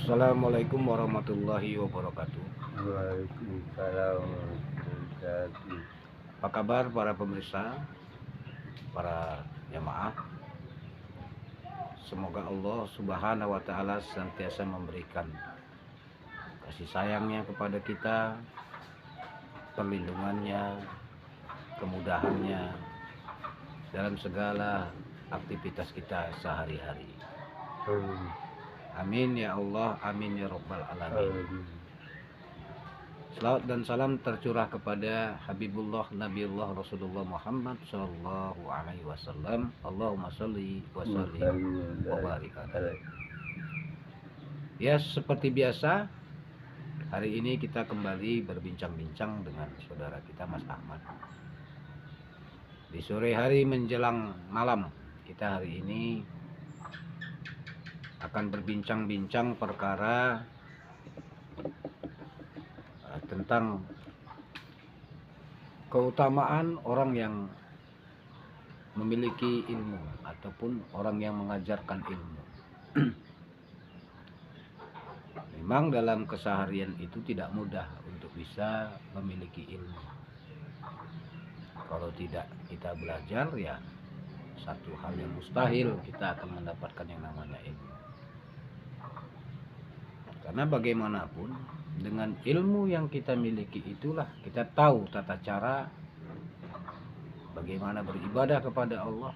Assalamualaikum warahmatullahi wabarakatuh. Waalaikumsalam warahmatullahi wabarakatuh. Apa kabar para pemirsa, para jamaah? Semoga Allah Subhanahu wa taala senantiasa memberikan kasih sayangnya kepada kita, perlindungannya, kemudahannya dalam segala aktivitas kita sehari-hari. Amin ya Allah, amin ya rabbal alamin. Salawat dan salam tercurah kepada Habibullah Nabiullah Rasulullah Muhammad sallallahu alaihi wasallam. Allahumma sholli wa sallim wa barik alaihi. Ya, seperti biasa, hari ini kita kembali berbincang-bincang dengan saudara kita Mas Ahmad. Di sore hari menjelang malam, kita hari ini akan berbincang-bincang perkara tentang keutamaan orang yang memiliki ilmu ataupun orang yang mengajarkan ilmu. Memang dalam keseharian itu tidak mudah untuk bisa memiliki ilmu. Kalau tidak kita belajar, ya satu hal yang mustahil kita akan mendapatkan yang namanya ilmu. Karena bagaimanapun dengan ilmu yang kita miliki itulah kita tahu tata cara bagaimana beribadah kepada Allah,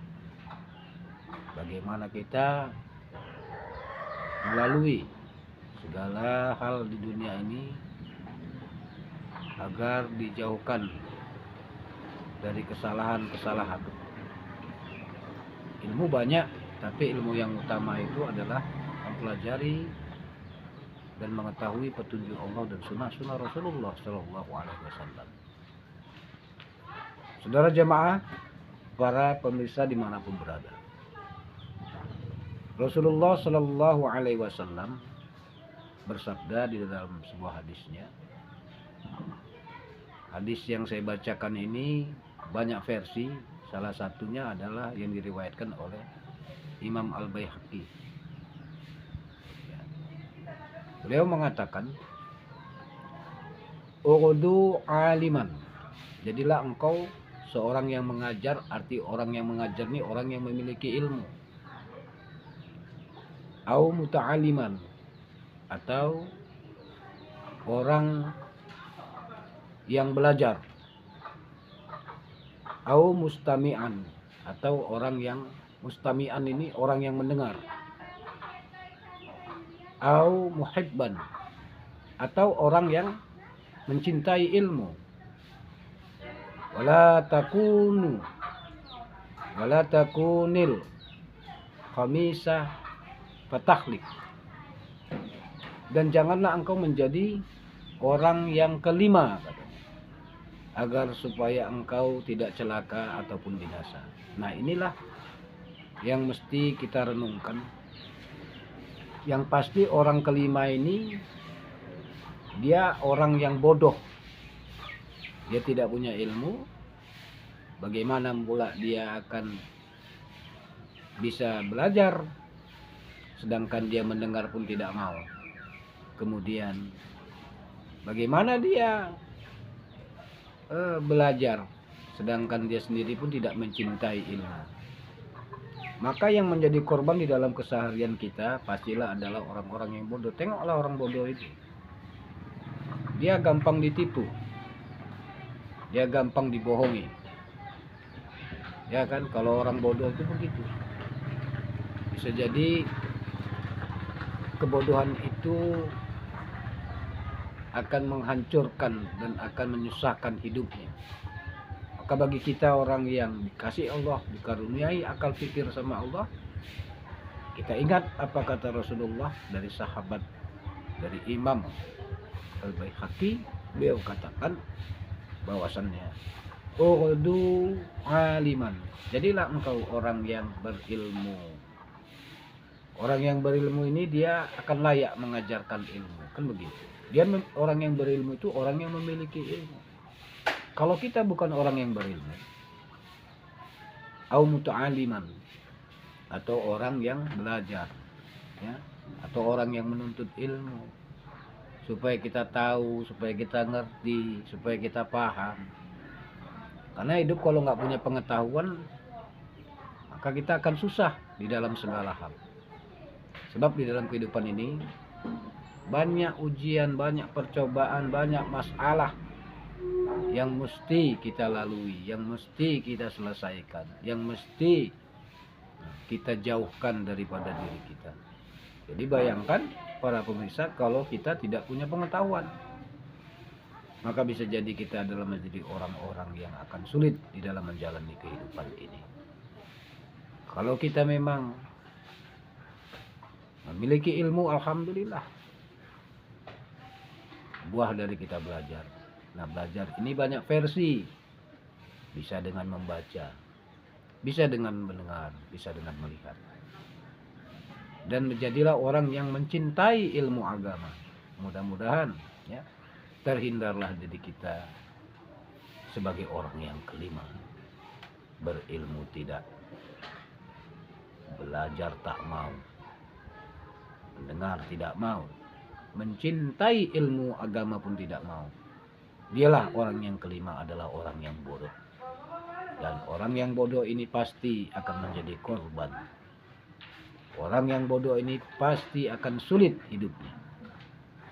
bagaimana kita melalui segala hal di dunia ini agar dijauhkan dari kesalahan-kesalahan. Ilmu banyak, tapi ilmu yang utama itu adalah mempelajari dan mengetahui petunjuk Allah dan sunnah Rasulullah Shallallahu Alaihi Wasallam. Saudara jemaah, para pemirsa dimanapun berada, Rasulullah Shallallahu Alaihi Wasallam bersabda di dalam sebuah hadisnya. Hadis yang saya bacakan ini banyak versi. Salah satunya adalah yang diriwayatkan oleh Imam Al-Baihaqi. Beliau mengatakan, "Ughdu aliman." Jadilah engkau seorang yang mengajar, arti orang yang mengajar ini orang yang memiliki ilmu. Au muta'aliman, atau orang yang belajar. Au mustami'an, atau orang yang mustami'an ini orang yang mendengar. Au muhibban, atau orang yang mencintai ilmu. Wala takunil khamisah fatahlik, dan janganlah engkau menjadi orang yang kelima, agar supaya engkau tidak celaka ataupun binasa. Nah, inilah yang mesti kita renungkan. Yang pasti orang kelima ini dia orang yang bodoh. Dia tidak punya ilmu. Bagaimana pula dia akan bisa belajar sedangkan dia mendengar pun tidak mau. Kemudian bagaimana dia belajar sedangkan dia sendiri pun tidak mencintai ilmu. Maka yang menjadi korban di dalam keseharian kita pastilah adalah orang-orang yang bodoh. Tengoklah orang bodoh itu. Dia gampang ditipu. Dia gampang dibohongi. Ya kan, kalau orang bodoh itu begitu. Bisa jadi kebodohan itu akan menghancurkan dan akan menyusahkan hidupnya. Maka bagi kita orang yang dikasih Allah, dikaruniai akal fikir sama Allah, kita ingat apa kata Rasulullah dari sahabat, dari Imam Al-Baihaqi. Beliau katakan bahwasannya, "Ughdu aliman." Jadilah engkau orang yang berilmu. Orang yang berilmu ini dia akan layak mengajarkan ilmu, kan begitu. Orang yang berilmu itu orang yang memiliki ilmu. Kalau kita bukan orang yang berilmu, au muta'aliman, atau orang yang belajar, ya, atau orang yang menuntut ilmu, supaya kita tahu, supaya kita ngerti, supaya kita paham. Karena hidup kalau nggak punya pengetahuan, maka kita akan susah di dalam segala hal. Sebab di dalam kehidupan ini banyak ujian, banyak percobaan, banyak masalah yang mesti kita lalui, yang mesti kita selesaikan, yang mesti kita jauhkan daripada diri kita. Jadi bayangkan para pemirsa, kalau kita tidak punya pengetahuan, maka bisa jadi kita adalah menjadi orang-orang yang akan sulit di dalam menjalani kehidupan ini. Kalau kita memang memiliki ilmu, alhamdulillah, buah dari kita belajar. Nah, belajar ini banyak versi. Bisa dengan membaca, bisa dengan mendengar, bisa dengan melihat. Dan menjadilah orang yang mencintai ilmu agama. Mudah-mudahan ya, terhindarlah diri kita sebagai orang yang kelima. Berilmu tidak, belajar tak mau, mendengar tidak mau, mencintai ilmu agama pun tidak mau. Dialah orang yang kelima, adalah orang yang bodoh. Dan orang yang bodoh ini pasti akan menjadi korban. Orang yang bodoh ini pasti akan sulit hidupnya.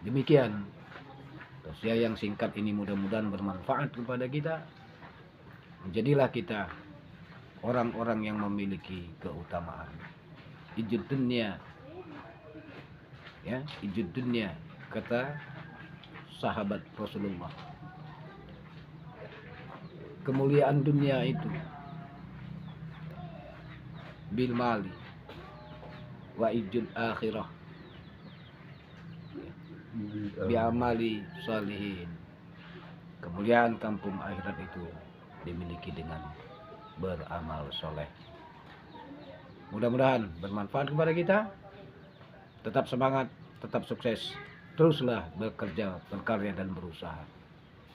Demikian usia yang singkat ini mudah-mudahan bermanfaat kepada kita. Jadilah kita orang-orang yang memiliki keutamaan. Ijud dunya, ya, ijud dunya, kata sahabat Rasulullah. Kemuliaan dunia itu bil mali wa ijud akhirah bi amali salihin. Kemuliaan kampung akhirat itu dimiliki dengan beramal soleh. Mudah-mudahan bermanfaat kepada kita. Tetap semangat, tetap sukses. Teruslah bekerja, berkarya dan berusaha.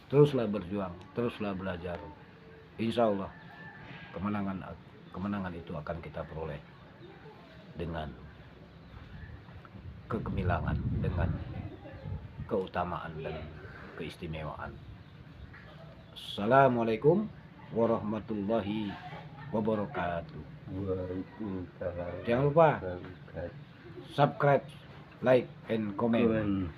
Teruslah berjuang, teruslah belajar. Insya Allah kemenangan itu akan kita peroleh dengan kegemilangan, dengan keutamaan dan keistimewaan. Assalamualaikum warahmatullahi wabarakatuh. Waalaikumsalam. Jangan lupa subscribe, like, and comment.